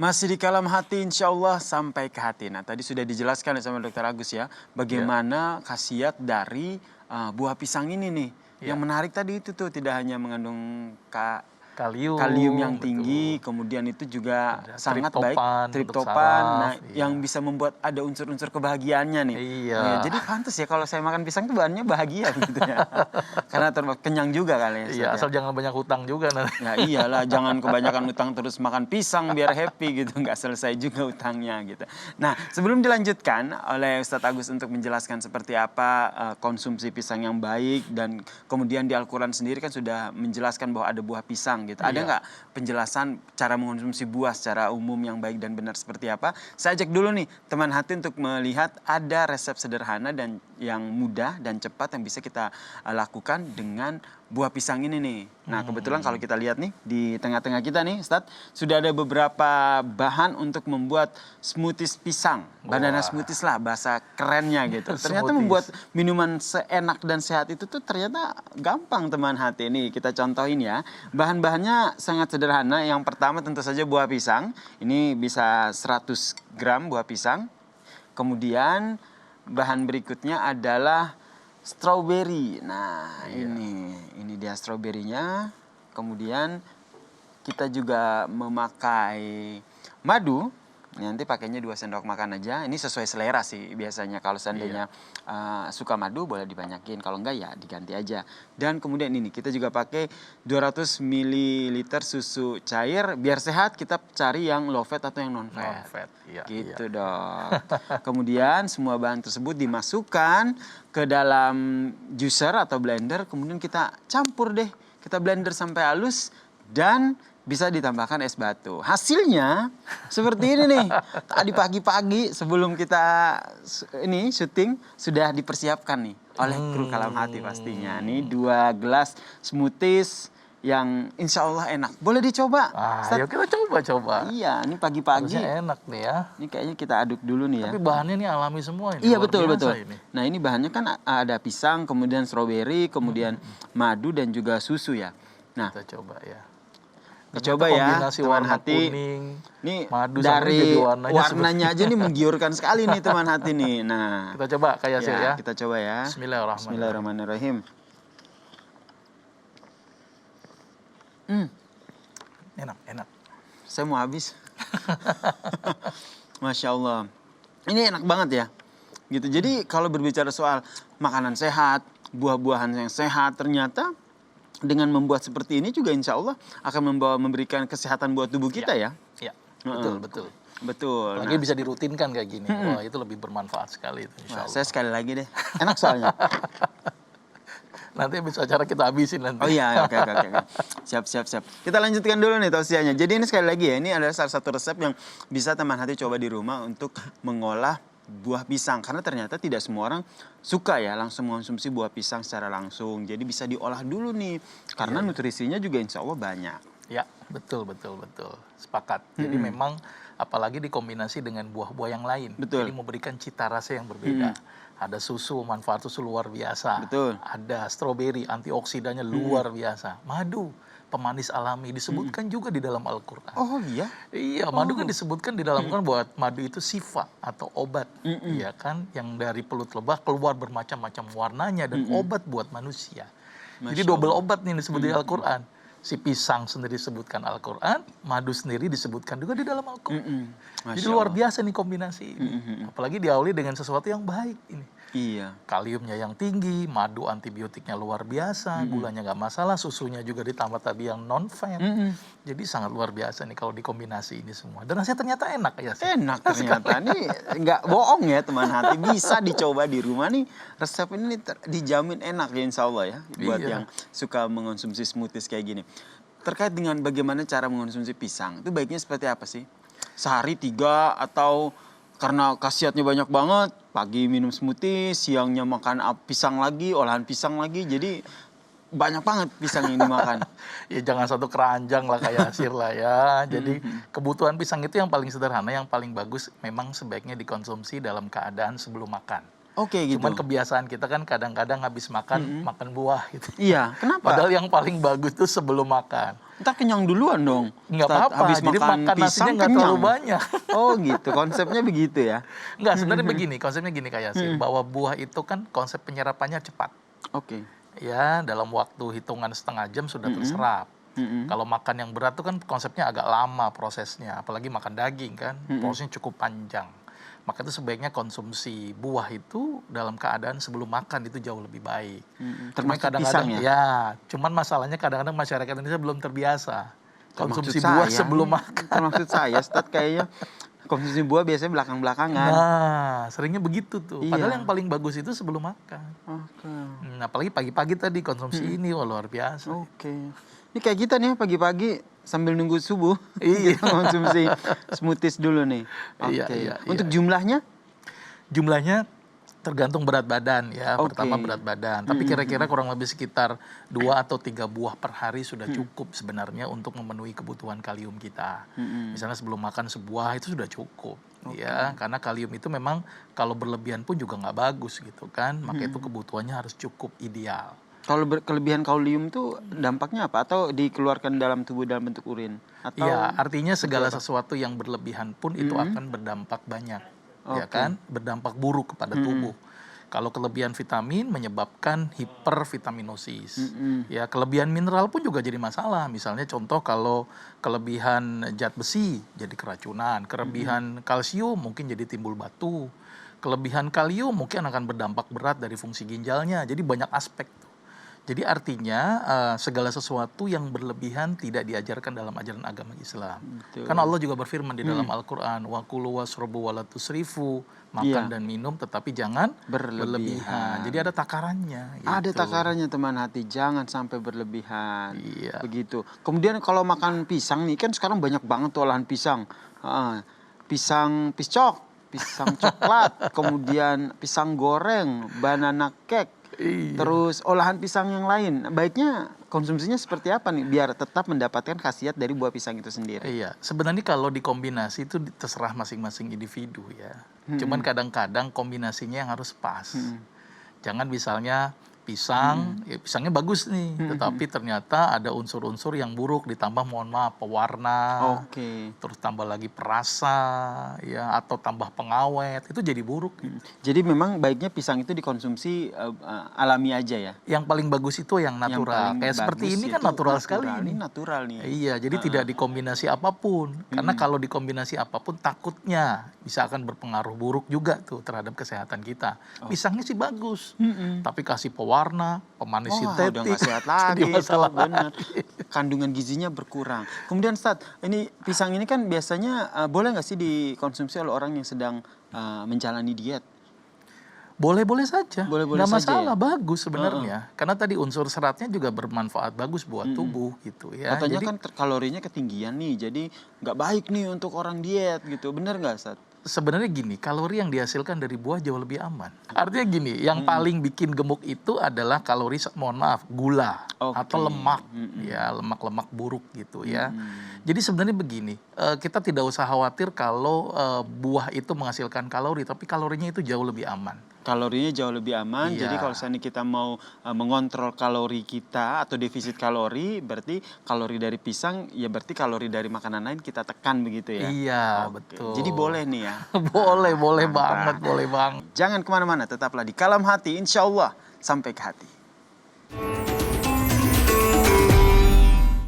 Masih di kalam hati, insya Allah sampai ke hati. Nah, tadi sudah dijelaskan sama Dokter Agus ya, bagaimana khasiat dari buah pisang ini nih. Yang menarik tadi itu tuh tidak hanya mengandung kalium yang tinggi, kemudian itu juga sangat baik triptopan, nah yang bisa membuat ada unsur-unsur kebahagiaannya nih. Iya. Jadi pantas ya kalau saya makan pisang tuh bahannya bahagia gitu ya. Karena kenyang juga kali ya. Iya, asal jangan banyak utang juga nanti. Ya iyalah, jangan kebanyakan utang terus makan pisang biar happy gitu, nggak selesai juga utangnya gitu. Nah, sebelum dilanjutkan oleh Ustadz Agus untuk menjelaskan seperti apa konsumsi pisang yang baik, dan kemudian di Al-Quran sendiri kan sudah menjelaskan bahwa ada buah pisang gitu. Ada nggak penjelasan cara mengkonsumsi buah secara umum yang baik dan benar seperti apa? Saya ajak dulu nih teman hati untuk melihat ada resep sederhana dan yang mudah dan cepat yang bisa kita lakukan dengan buah pisang ini nih. Nah, kebetulan kalau kita lihat nih di tengah-tengah kita nih, Ustadz, sudah ada beberapa bahan untuk membuat smoothies pisang. Banana smoothies lah bahasa kerennya gitu. Ternyata membuat minuman seenak dan sehat itu tuh ternyata gampang teman hati. Nih kita contohin ya. Bahan-bahannya sangat sederhana. Yang pertama tentu saja buah pisang. Ini bisa 100 gram buah pisang. Kemudian bahan berikutnya adalah strawberry. Nah, ini dia strawberry-nya. Kemudian kita juga memakai madu. Nanti pakainya 2 sendok makan aja. Ini sesuai selera sih biasanya. Kalau seandainya suka madu boleh dibanyakin. Kalau enggak ya diganti aja. Dan kemudian ini kita juga pakai 200 ml susu cair. Biar sehat kita cari yang low fat atau yang non fat. Gitu dong. Kemudian semua bahan tersebut dimasukkan ke dalam juicer atau blender. Kemudian kita campur deh. Kita blender sampai halus dan bisa ditambahkan es batu. Hasilnya seperti ini nih. Tadi pagi-pagi sebelum kita ini syuting sudah dipersiapkan nih oleh kru Kalam Hati pastinya. Nih 2 gelas smoothies yang insya Allah enak. Boleh dicoba? Ayo kita coba. Iya, ini pagi-pagi. Harusnya enak nih ya. Ini kayaknya kita aduk dulu nih ya. Tapi bahannya ini alami semua ini. Iya, luar betul. ini. Nah, ini bahannya kan ada pisang, kemudian strawberry, kemudian madu dan juga susu ya. Nah, kita coba ya. Coba ya teman hati. Kuning, ini madu dari warnanya aja nih menggiurkan sekali nih teman hati nih. Nah, kita coba kayak ya. Kita coba ya. Bismillahirrahmanirrahim. Enak. Saya mau habis. Masya Allah. Ini enak banget ya. Gitu. Jadi kalau berbicara soal makanan sehat, buah-buahan yang sehat, ternyata dengan membuat seperti ini juga insya Allah akan memberikan kesehatan buat tubuh kita ya. Iya, betul. Lagi bisa dirutinkan kayak gini. Wah, itu lebih bermanfaat sekali itu insya Allah. Saya sekali lagi deh. Enak soalnya. Nanti habis acara kita habisin nanti. Oh iya, oke. Siap. Kita lanjutkan dulu nih tausiahnya. Jadi ini sekali lagi ya, ini adalah salah satu resep yang bisa teman hati coba di rumah untuk mengolah buah pisang. Karena ternyata tidak semua orang suka ya langsung mengonsumsi buah pisang secara langsung. Jadi bisa diolah dulu nih. Karena nutrisinya juga insya Allah banyak. Ya, betul. Sepakat. Jadi memang apalagi dikombinasi dengan buah-buah yang lain. Betul. Jadi memberikan cita rasa yang berbeda. Ada susu, manfaat susu luar biasa. Betul. Ada strawberry, antioksidannya luar biasa. Madu, pemanis alami, disebutkan juga di dalam Al-Quran. Oh iya? Iya, madu kan disebutkan di dalam Al-Quran buat madu itu sifa atau obat. Iya kan, yang dari pelut lebah keluar bermacam-macam warnanya dan obat buat manusia. Jadi double obat nih disebut di Al-Quran. Si pisang sendiri disebutkan Al-Quran, madu sendiri disebutkan juga di dalam Al-Quran. Jadi luar biasa nih kombinasi ini. Apalagi diawali dengan sesuatu yang baik ini. Iya. Kaliumnya yang tinggi, madu antibiotiknya luar biasa, gulanya nggak masalah, susunya juga ditambah tadi yang non-fat. Jadi sangat luar biasa nih kalau dikombinasi ini semua. Dan rasanya ternyata enak ya sih. Enak ternyata. Nih nggak bohong ya teman hati. Bisa dicoba di rumah nih. Resep ini dijamin enak ya insya Allah ya. Buat yang suka mengonsumsi smoothies kayak gini. Terkait dengan bagaimana cara mengonsumsi pisang. Itu baiknya seperti apa sih? Sehari 3 atau karena khasiatnya banyak banget, pagi minum smoothie, siangnya makan pisang lagi, olahan pisang lagi, jadi banyak banget pisang yang dimakan. Ya jangan satu keranjang lah kayak Sir lah ya. Jadi kebutuhan pisang itu yang paling sederhana, yang paling bagus memang sebaiknya dikonsumsi dalam keadaan sebelum makan. Oke gitu. Cuman kebiasaan kita kan kadang-kadang habis makan, makan buah gitu. Iya, kenapa? Padahal yang paling bagus tuh sebelum makan. Ntar kenyang duluan dong. Nggak Saat apa-apa, habis jadi makan makan pisang nasinya nggak terlalu kenyang. banyak. Oh gitu, konsepnya begitu ya. Nggak, sebenarnya begini, konsepnya gini kayak sih, bahwa buah itu kan konsep penyerapannya cepat. Oke. Ya, dalam waktu hitungan setengah jam sudah terserap. Kalau makan yang berat itu kan konsepnya agak lama prosesnya, apalagi makan daging kan, prosesnya cukup panjang. Maka itu sebaiknya konsumsi buah itu dalam keadaan sebelum makan itu jauh lebih baik. Cuma Termasuk kadang-kadang pisang ya? cuman masalahnya kadang-kadang masyarakat Indonesia belum terbiasa konsumsi Termaksud buah saya, sebelum makan. termaksud saya, Ustadz, kayaknya konsumsi buah biasanya belakang-belakangan. Nah, seringnya begitu tuh. Padahal Iya. yang paling bagus itu sebelum makan. Oke. Apalagi pagi-pagi tadi konsumsi ini, wah luar biasa. Oke. Ini kayak kita nih pagi-pagi sambil nunggu subuh. Iya. Kita konsumsi smoothies dulu nih. Oke. Iya, iya, Untuk iya. jumlahnya? Jumlahnya tergantung berat badan ya. Oke. Pertama berat badan. Tapi kira-kira kurang lebih sekitar 2 atau 3 buah per hari sudah cukup sebenarnya untuk memenuhi kebutuhan kalium kita. Misalnya sebelum makan sebuah itu sudah cukup. Ya, karena kalium itu memang kalau berlebihan pun juga nggak bagus gitu kan. Maka itu kebutuhannya harus cukup ideal. Kalau kelebihan kalium tuh dampaknya apa? Atau dikeluarkan dalam tubuh dalam bentuk urin? Atau Iya, artinya segala sesuatu yang berlebihan pun itu akan berdampak banyak, ya kan? Berdampak buruk kepada tubuh. Kalau kelebihan vitamin menyebabkan hipervitaminosis. Ya, kelebihan mineral pun juga jadi masalah. Misalnya contoh kalau kelebihan zat besi jadi keracunan, kelebihan kalsium mungkin jadi timbul batu. Kelebihan kalium mungkin akan berdampak berat dari fungsi ginjalnya. Jadi banyak aspek. Jadi artinya segala sesuatu yang berlebihan tidak diajarkan dalam ajaran agama Islam. Betul. Kan Allah juga berfirman di dalam Al-Quran, wa kulu wasrobu wa la tusrifu, makan dan minum tetapi jangan berlebihan. Jadi ada takarannya. Gitu. ada takarannya teman hati, jangan sampai berlebihan. Iya. Begitu. Kemudian kalau makan pisang nih, kan sekarang banyak banget tuh olahan pisang. Pisang piscok, pisang coklat, kemudian pisang goreng, banana cake. Iya. Terus olahan pisang yang lain, baiknya konsumsinya seperti apa nih biar tetap mendapatkan khasiat dari buah pisang itu sendiri? Iya, sebenarnya kalau dikombinasi itu terserah masing-masing individu ya. Cuman kadang-kadang kombinasinya yang harus pas. Jangan misalnya pisang, ya pisangnya bagus nih, tetapi ternyata ada unsur-unsur yang buruk ditambah mohon maaf pewarna, Oke. terus tambah lagi perasa, ya atau tambah pengawet, itu jadi buruk. Jadi memang baiknya pisang itu dikonsumsi alami aja ya. Yang paling bagus itu yang Yang natural. paling Kayak seperti bagus ini kan itu natural sekali Ini ini. natural nih. Iya, jadi tidak dikombinasi apapun. Karena kalau dikombinasi apapun takutnya bisa akan berpengaruh buruk juga tuh terhadap kesehatan kita. Pisangnya sih bagus, tapi kasih pewarna, pemanis Wah, sintetik, udah nggak sehat lagi jadi itu, masalah benar. lagi. Kandungan gizinya berkurang. Kemudian Ustadz, ini pisang ini kan biasanya boleh nggak sih dikonsumsi oleh orang yang sedang menjalani diet? Boleh-boleh saja, Boleh-boleh nggak saja masalah, ya? bagus sebenarnya. Karena tadi unsur seratnya juga bermanfaat bagus buat tubuh gitu ya. Katanya Jadi kan kalorinya ketinggian nih, jadi nggak baik nih untuk orang diet gitu. Bener nggak Ustadz? sebenarnya gini, kalori yang dihasilkan dari buah jauh lebih aman. Artinya gini, yang paling bikin gemuk itu adalah kalori, mohon maaf, gula atau lemak, ya lemak-lemak buruk gitu ya. Jadi sebenarnya begini, kita tidak usah khawatir kalau buah itu menghasilkan kalori, tapi kalorinya itu jauh lebih aman. Kalorinya jauh lebih aman. Iya. Jadi kalau misalnya kita mau mengontrol kalori kita atau defisit kalori, berarti kalori dari pisang ya berarti kalori dari makanan lain kita tekan begitu ya. Iya, Oke. betul. Jadi boleh nih ya. boleh Mantap. banget, boleh banget. Jangan kemana-mana, tetaplah di Kalam Hati, insya Allah sampai ke hati.